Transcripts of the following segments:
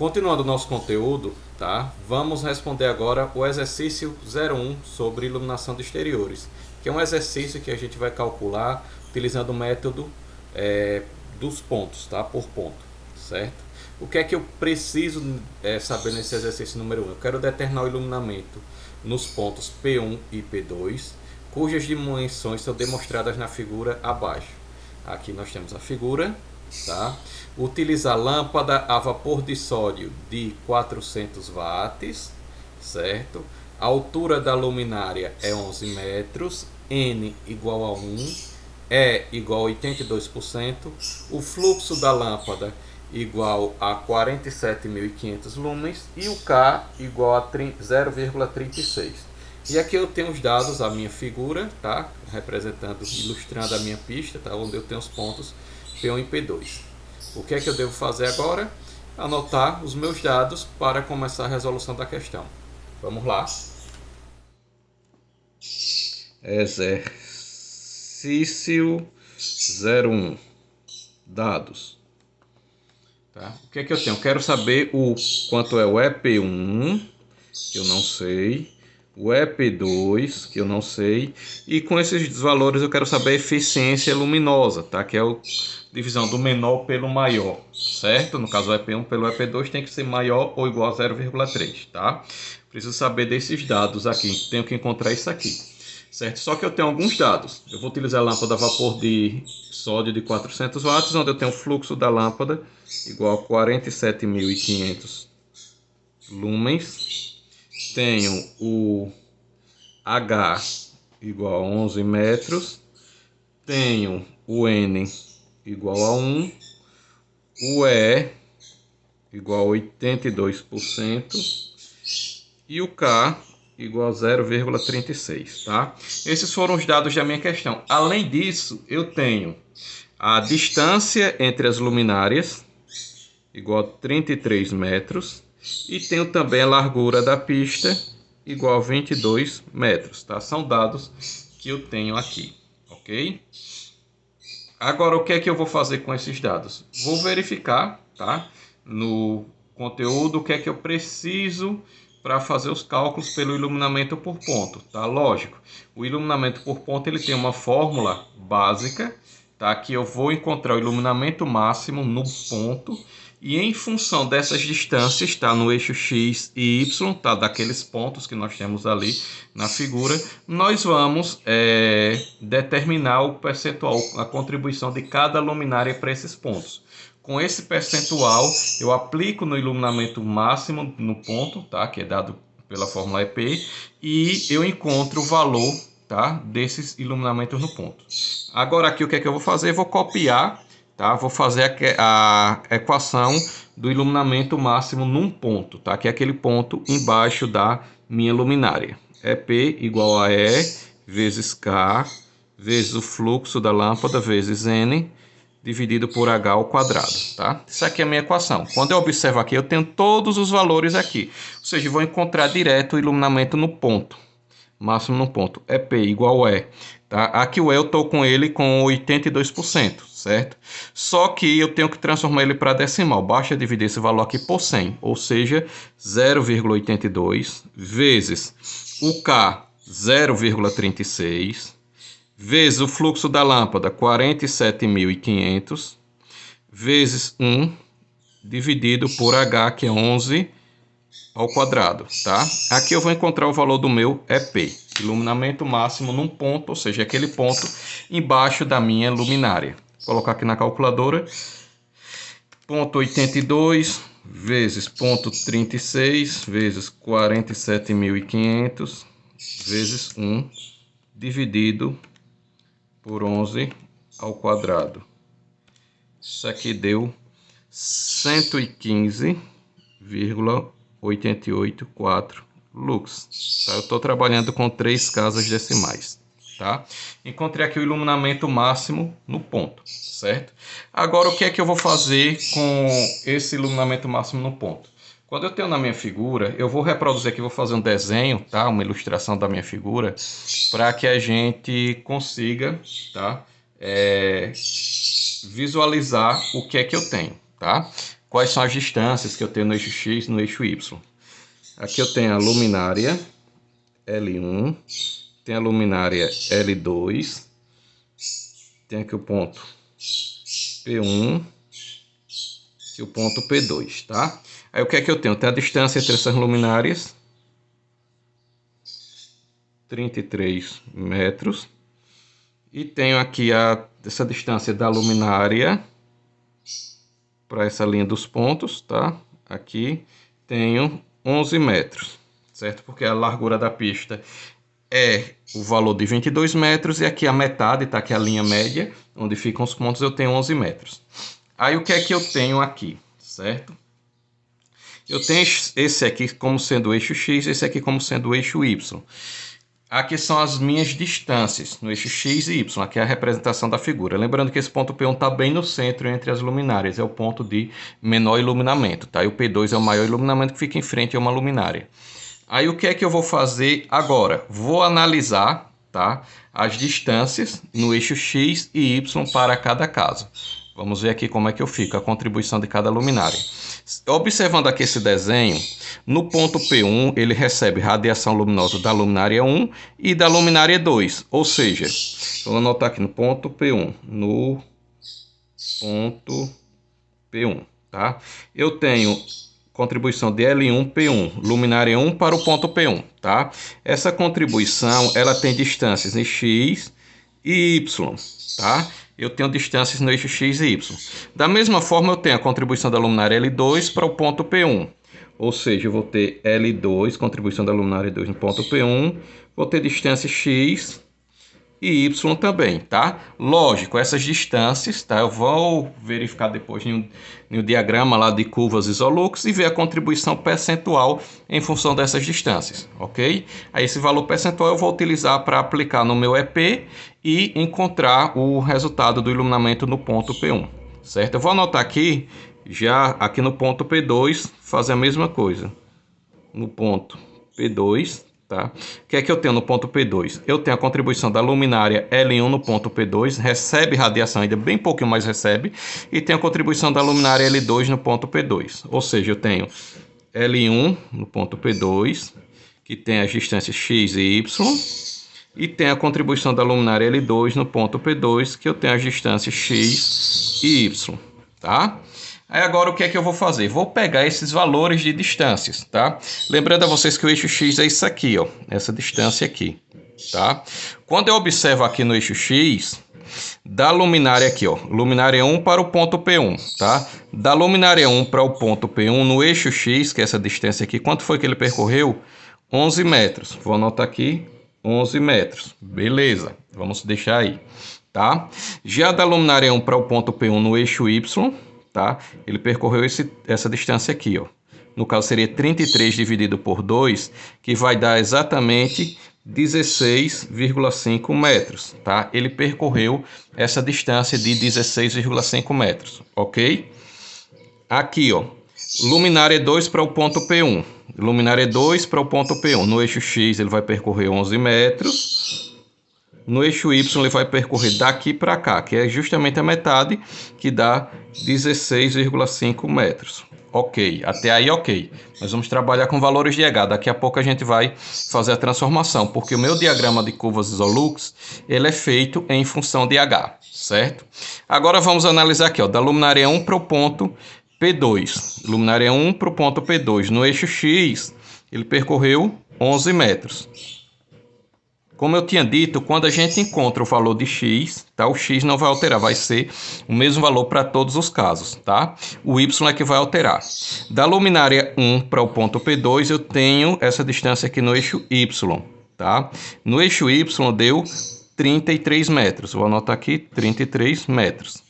Continuando o nosso conteúdo, tá? Vamos responder agora o exercício 01 sobre iluminação de exteriores, que é um exercício que a gente vai calcular utilizando o método dos pontos, tá? Por ponto, certo? O que é que eu preciso saber nesse exercício número 1? Eu quero determinar o iluminamento nos pontos P1 e P2, cujas dimensões são demonstradas na figura abaixo. Aqui nós temos a figura, tá? Utilizar lâmpada a vapor de sódio de 400 watts, certo? A altura da luminária é 11 metros, N igual a 1, E igual a 82%, o fluxo da lâmpada igual a 47.500 lumens e o K igual a 0,36. E aqui eu tenho os dados, a minha figura, tá? Representando, ilustrando a minha pista, tá? Onde eu tenho os pontos P1 e P2. O que é que eu devo fazer agora? Anotar os meus dados para começar a resolução da questão. Vamos lá. Exercício 01. Dados. Tá? O que é que eu tenho? Eu quero saber quanto é o EP1, que eu não sei, o EP2, que eu não sei, e com esses valores eu quero saber a eficiência luminosa, tá? Que é a divisão do menor pelo maior, certo? No caso o EP1 pelo EP2 tem que ser maior ou igual a 0,3, tá? Preciso saber desses dados aqui, tenho que encontrar isso aqui, certo? Só que eu tenho alguns dados. Eu vou utilizar a lâmpada a vapor de sódio de 400 watts, onde eu tenho o fluxo da lâmpada igual a 47.500 lumens. Tenho o H igual a 11 metros. Tenho o N igual a 1. O E igual a 82%. E o K igual a 0,36, tá? Esses foram os dados da minha questão. Além disso, eu tenho a distância entre as luminárias, igual a 33 metros, e tenho também a largura da pista, igual a 22 metros, tá? São dados que eu tenho aqui, ok? Agora, o que é que eu vou fazer com esses dados? Vou verificar, tá? No conteúdo, o que é que eu preciso para fazer os cálculos pelo iluminamento por ponto, tá? Lógico, o iluminamento por ponto ele tem uma fórmula básica, tá? Que eu vou encontrar o iluminamento máximo no ponto e em função dessas distâncias, tá? No eixo X e Y, tá? Daqueles pontos que nós temos ali na figura, nós vamos determinar o percentual, a contribuição de cada luminária para esses pontos. Com esse percentual, eu aplico no iluminamento máximo no ponto, tá? Que é dado pela fórmula EP, e eu encontro o valor, tá? Desses iluminamentos no ponto. Agora aqui o que é que eu vou fazer? Vou copiar, tá? Vou fazer a equação do iluminamento máximo num ponto, tá? Que é aquele ponto embaixo da minha luminária. EP igual a E vezes K vezes o fluxo da lâmpada vezes N dividido por H ao quadrado, tá? Isso aqui é a minha equação. Quando eu observo aqui, eu tenho todos os valores aqui. Ou seja, eu vou encontrar direto o iluminamento no ponto. Máximo no ponto. EP igual a E. Tá? Aqui o E eu estou com ele com 82%, certo? Só que eu tenho que transformar ele para decimal. Basta dividir esse valor aqui por 100. Ou seja, 0,82 vezes o K, 0,36 vezes o fluxo da lâmpada, 47.500, vezes 1, dividido por H, que é 11 ao quadrado, tá? Aqui eu vou encontrar o valor do meu EP, iluminamento máximo num ponto, ou seja, aquele ponto embaixo da minha luminária. Vou colocar aqui na calculadora, 0,82 vezes 0,36 vezes 47.500 vezes 1, dividido por 11 ao quadrado. Isso aqui deu 115,884 lux. Tá? Eu estou trabalhando com 3 casas decimais. Tá? Encontrei aqui o iluminamento máximo no ponto, certo? Agora, o que é que eu vou fazer com esse iluminamento máximo no ponto? Quando eu tenho na minha figura, eu vou reproduzir aqui, vou fazer um desenho, tá? Uma ilustração da minha figura, para que a gente consiga, tá? Visualizar o que é que eu tenho, tá? quais são as distâncias que eu tenho no eixo X e no eixo Y. Aqui eu tenho a luminária L1, tem a luminária L2, tem aqui o ponto P1 e o ponto P2, tá? Aí o que é que eu tenho? Tem a distância entre essas luminárias, 33 metros. E tenho aqui essa distância da luminária para essa linha dos pontos, tá? Aqui tenho 11 metros, certo? Porque a largura da pista é o valor de 22 metros e aqui a metade, tá? Aqui a linha média, onde ficam os pontos, eu tenho 11 metros. Aí o que é que eu tenho aqui, certo? Eu tenho esse aqui como sendo o eixo X, esse aqui como sendo o eixo Y. Aqui são as minhas distâncias no eixo X e Y, aqui é a representação da figura. Lembrando que esse ponto P1 está bem no centro entre as luminárias, é o ponto de menor iluminamento, tá? E o P2 é o maior iluminamento que fica em frente a uma luminária. Aí o que é que eu vou fazer agora? Vou analisar, tá, as distâncias no eixo X e Y para cada caso. Vamos ver aqui como é que eu fico, a contribuição de cada luminária. Observando aqui esse desenho, no ponto P1 ele recebe radiação luminosa da luminária 1 e da luminária 2. Ou seja, vou anotar aqui no ponto P1, no ponto P1, tá? Eu tenho contribuição de L1P1, luminária 1 para o ponto P1, tá? Essa contribuição, ela tem distâncias em X e Y, tá? Eu tenho distâncias no eixo X e Y. Da mesma forma, eu tenho a contribuição da luminária L2 para o ponto P1. Ou seja, eu vou ter L2, contribuição da luminária 2 no ponto P1. Vou ter distância X e Y também, tá? Lógico, essas distâncias, tá? Eu vou verificar depois no diagrama lá de curvas Isolux e ver a contribuição percentual em função dessas distâncias, ok? Aí esse valor percentual eu vou utilizar para aplicar no meu EP e encontrar o resultado do iluminamento no ponto P1, certo? Eu vou anotar aqui, já aqui no ponto P2, fazer a mesma coisa. No ponto P2, tá? O que é que eu tenho no ponto P2? Eu tenho a contribuição da luminária L1 no ponto P2, recebe radiação, ainda bem pouquinho mais recebe, e tenho a contribuição da luminária L2 no ponto P2. Ou seja, eu tenho L1 no ponto P2, que tem as distâncias X e Y, e tem a contribuição da luminária L2 no ponto P2, que eu tenho as distâncias X e Y, tá? Aí agora o que é que eu vou fazer? Vou pegar esses valores de distâncias, tá? Lembrando a vocês que o eixo X é isso aqui, ó, essa distância aqui, tá? Quando eu observo aqui no eixo X, da luminária aqui, ó, luminária 1 para o ponto P1, tá? Da luminária 1 para o ponto P1 no eixo X, que é essa distância aqui, quanto foi que ele percorreu? 11 metros. Vou anotar aqui, 11 metros. Beleza, vamos deixar aí, tá? Já da luminária 1 para o ponto P1 no eixo Y, tá? Ele percorreu essa distância aqui, ó. No caso seria 33 dividido por 2, que vai dar exatamente 16,5 metros, tá? Ele percorreu essa distância de 16,5 metros, ok? Aqui, ó, luminária 2 para o ponto P1. Luminária 2 para o ponto P1. No eixo X ele vai percorrer 11 metros. No eixo Y ele vai percorrer daqui para cá, que é justamente a metade, que dá 16,5 metros. Ok, até aí ok. Nós vamos trabalhar com valores de EH. Daqui a pouco a gente vai fazer a transformação, porque o meu diagrama de curvas Isolux, ele é feito em função de H, certo? Agora vamos analisar aqui, ó, da luminária 1 para o ponto P2. Luminária 1 para o ponto P2. No eixo X, ele percorreu 11 metros. Como eu tinha dito, quando a gente encontra o valor de X, tá? O X não vai alterar, vai ser o mesmo valor para todos os casos, tá? O Y é que vai alterar. Da luminária 1 para o ponto P2, eu tenho essa distância aqui no eixo Y, tá? No eixo Y deu 33 metros. Vou anotar aqui, 33 metros.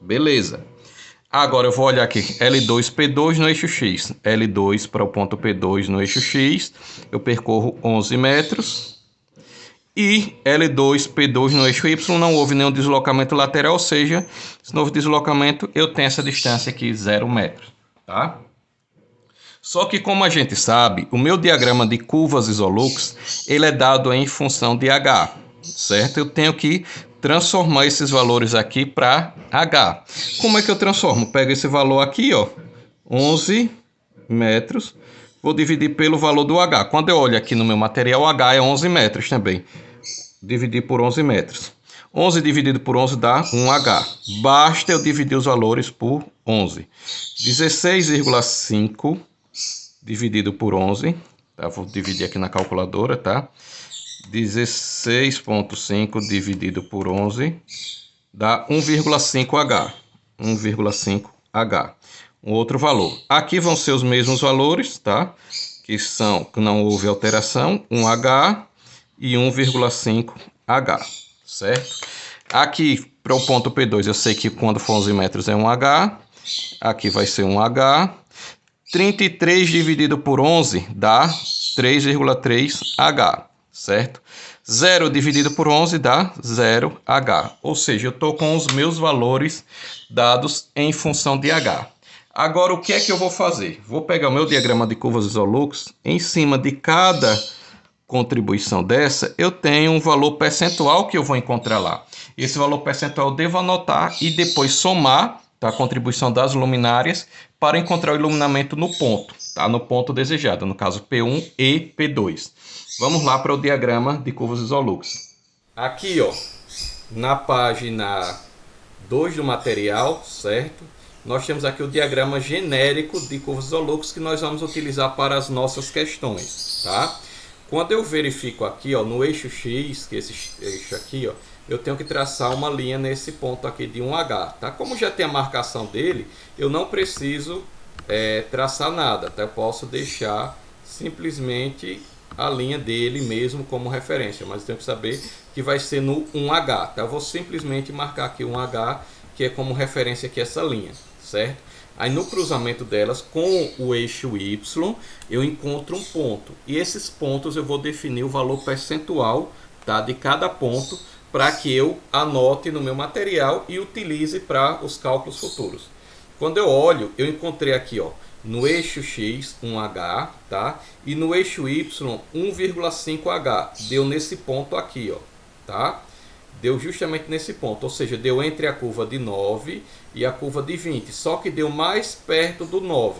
Beleza. Agora eu vou olhar aqui, L2, P2 no eixo X. L2 para o ponto P2 no eixo X, eu percorro 11 metros. E L2, P2 no eixo Y, não houve nenhum deslocamento lateral, ou seja, se não houve deslocamento, eu tenho essa distância aqui, 0 metros, tá? Só que como a gente sabe, o meu diagrama de curvas Isolux, ele é dado em função de H, certo? Eu tenho que transformar esses valores aqui para H. Como é que eu transformo? Pego esse valor aqui, ó, 11 metros. Vou dividir pelo valor do H. Quando eu olho aqui no meu material, o H é 11 metros também. Dividir por 11 metros. 11 dividido por 11 dá 1H. Basta eu dividir os valores por 11. 16,5 dividido por 11. Tá? Vou dividir aqui na calculadora, tá? 16,5 dividido por 11 dá 1,5H. 1,5H. Um outro valor. Aqui vão ser os mesmos valores, tá? Que não houve alteração, 1H e 1,5H, certo? Aqui para o ponto P2, eu sei que quando for 11 metros é 1H, aqui vai ser 1H. 33 dividido por 11 dá 3,3H, certo? 0 dividido por 11 dá 0H, ou seja, eu estou com os meus valores dados em função de H. Agora, o que é que eu vou fazer? Vou pegar o meu diagrama de curvas Isolux. Em cima de cada contribuição dessa, eu tenho um valor percentual que eu vou encontrar lá. Esse valor percentual eu devo anotar e depois somar, tá, a contribuição das luminárias para encontrar o iluminamento no ponto, tá? No ponto desejado, no caso P1 e P2. Vamos lá para o diagrama de curvas Isolux. Aqui, ó, na página 2 do material, certo? Nós temos aqui o diagrama genérico de curvas Isolux que nós vamos utilizar para as nossas questões, tá? Quando eu verifico aqui, ó, no eixo X, que é esse eixo aqui, ó, eu tenho que traçar uma linha nesse ponto aqui de 1H, tá? Como já tem a marcação dele, eu não preciso traçar nada, tá? Eu posso deixar simplesmente a linha dele mesmo como referência, mas eu tenho que saber que vai ser no 1H, tá? Eu vou simplesmente marcar aqui 1H, que é como referência aqui essa linha, certo? Aí no cruzamento delas com o eixo Y, eu encontro um ponto. E esses pontos eu vou definir o valor percentual, tá, de cada ponto, para que eu anote no meu material e utilize para os cálculos futuros. Quando eu olho, eu encontrei aqui, ó, no eixo X 1H, tá? E no eixo Y 1,5H. Deu nesse ponto aqui, ó, tá? Deu justamente nesse ponto, ou seja, deu entre a curva de 9 e a curva de 20, só que deu mais perto do 9,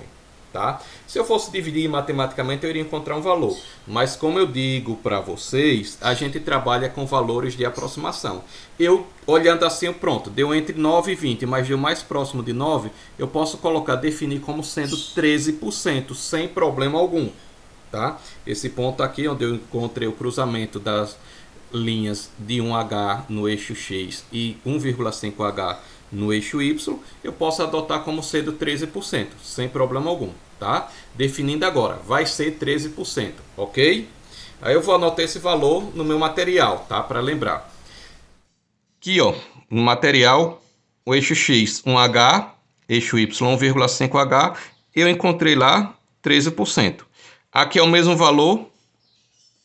tá? Se eu fosse dividir matematicamente, eu iria encontrar um valor, mas como eu digo para vocês, a gente trabalha com valores de aproximação. Eu, olhando assim, pronto, deu entre 9 e 20, mas deu mais próximo de 9, eu posso definir como sendo 13%, sem problema algum, tá? Esse ponto aqui, onde eu encontrei o cruzamento das linhas de 1H no eixo X e 1,5H no eixo Y, eu posso adotar como sendo 13%, sem problema algum, tá? Definindo agora, vai ser 13%, ok? Aí eu vou anotar esse valor no meu material, tá? Para lembrar. Aqui, ó, no material, o eixo X 1H, eixo Y 1,5H, eu encontrei lá 13%. Aqui é o mesmo valor,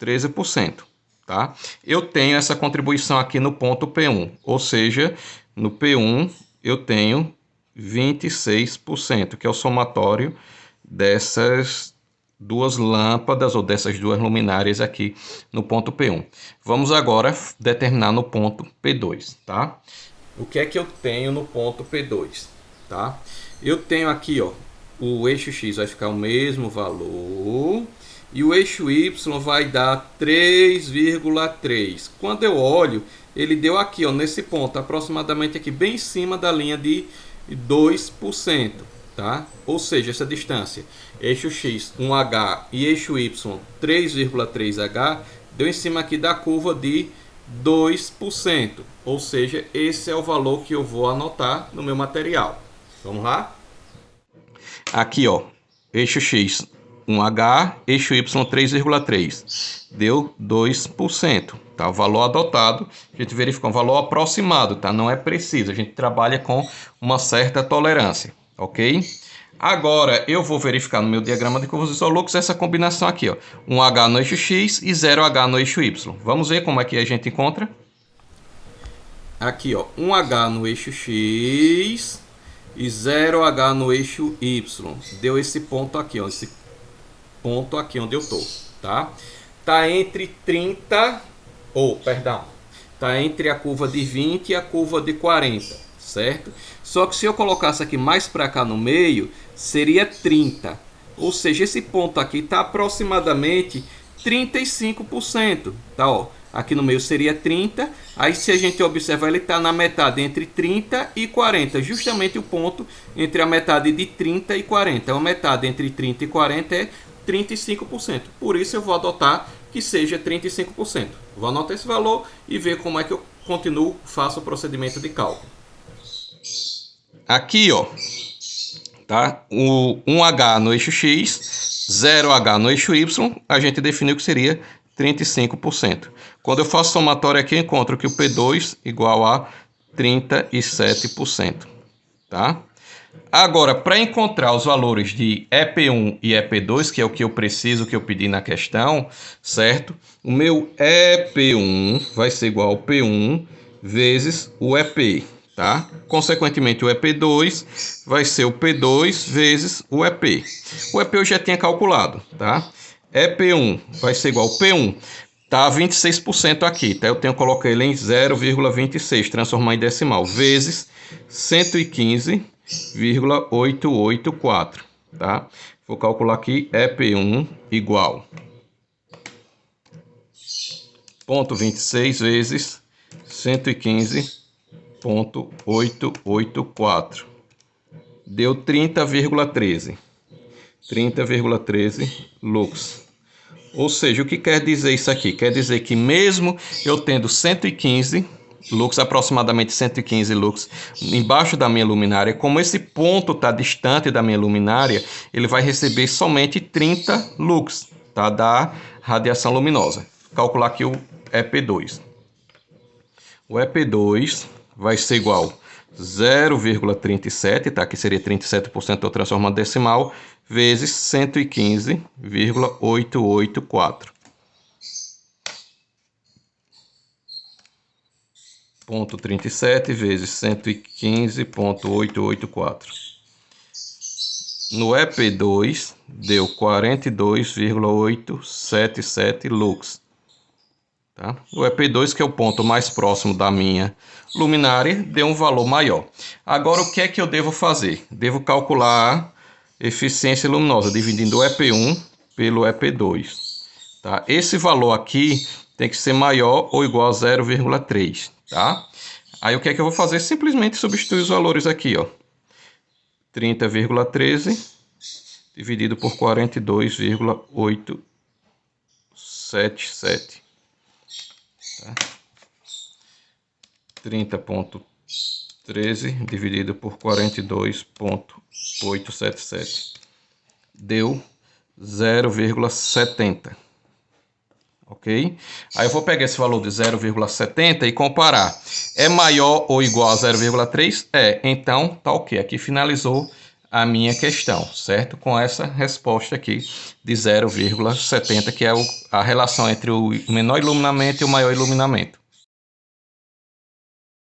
13%. Tá? Eu tenho essa contribuição aqui no ponto P1, ou seja, no P1 eu tenho 26%, que é o somatório dessas duas lâmpadas ou dessas duas luminárias aqui no ponto P1. Vamos agora determinar no ponto P2, tá? O que é que eu tenho no ponto P2, tá? Eu tenho aqui, ó, o eixo X vai ficar o mesmo valor e o eixo Y vai dar 3,3. Quando eu olho, ele deu aqui, ó, nesse ponto, aproximadamente aqui bem em cima da linha de 2%, tá? Ou seja, essa distância, eixo X 1H e eixo Y 3,3H, deu em cima aqui da curva de 2%. Ou seja, esse é o valor que eu vou anotar no meu material. Vamos lá? Aqui, ó, eixo X 1H, eixo Y 3,3. Deu 2%. Tá? O valor adotado, a gente verificou um valor aproximado, tá? Não é preciso, a gente trabalha com uma certa tolerância, ok? Agora, eu vou verificar no meu diagrama de curvas Isolux essa combinação aqui, ó. 1H no eixo X e 0H no eixo Y. Vamos ver como é que a gente encontra? Aqui, ó, 1H no eixo X e 0H no eixo Y. Deu esse ponto aqui, ó, esse ponto aqui onde eu tô, tá? Tá entre 30, tá entre a curva de 20 e a curva de 40, certo? Só que se eu colocasse aqui mais para cá no meio, seria 30. Ou seja, esse ponto aqui está aproximadamente 35%. Tá, ó. Aqui no meio seria 30. Aí se a gente observar, ele está na metade entre 30 e 40. Justamente o ponto entre a metade de 30 e 40. A metade entre 30 e 40 é 35%. Por isso eu vou adotar que seja 35%. Vou anotar esse valor e ver como é que eu continuo, faço o procedimento de cálculo. Aqui, ó, tá? O 1H no eixo X, 0H no eixo Y, a gente definiu que seria 35%. Quando eu faço somatório aqui, eu encontro que o P2 igual a 37%, tá? Agora, para encontrar os valores de EP1 e EP2, que é o que eu preciso, que eu pedi na questão, certo? O meu EP1 vai ser igual ao P1 vezes o EP, tá? Consequentemente, o EP2 vai ser o P2 vezes o EP. O EP eu já tinha calculado, tá? EP1 vai ser igual ao P1. Tá 26% aqui, tá? Eu tenho que colocar ele em 0,26, transformar em decimal, vezes 115,884, tá? Vou calcular aqui EP1 igual 0,26 vezes 115,884. Deu 30,13 lux. Ou seja, o que quer dizer isso aqui? Quer dizer que mesmo eu tendo 115 lux, aproximadamente 115 lux, embaixo da minha luminária, como esse ponto está distante da minha luminária, ele vai receber somente 30 lux, tá, da radiação luminosa. Vou calcular aqui o EP2. O EP2 vai ser igual a 0,37, tá? Que seria 37%, eu transformo em decimal, vezes 115,884. 0,37 vezes 115,884. No EP2 deu 42,877 lux. Tá? O EP2, que é o ponto mais próximo da minha luminária, deu um valor maior. Agora, o que é que eu devo fazer? Devo calcular a eficiência luminosa, dividindo o EP1 pelo EP2. Tá? Esse valor aqui tem que ser maior ou igual a 0,3. Tá? Aí, o que é que eu vou fazer? Simplesmente substituir os valores aqui, ó. 30,13 dividido por 42,877. Tá? 30,13 dividido por 42,877 deu 0,70. Ok? Aí eu vou pegar esse valor de 0,70 e comparar. É maior ou igual a 0,3? É. Então, tá ok. Aqui finalizou a minha questão, certo? Com essa resposta aqui de 0,70, que é a relação entre o menor iluminamento e o maior iluminamento.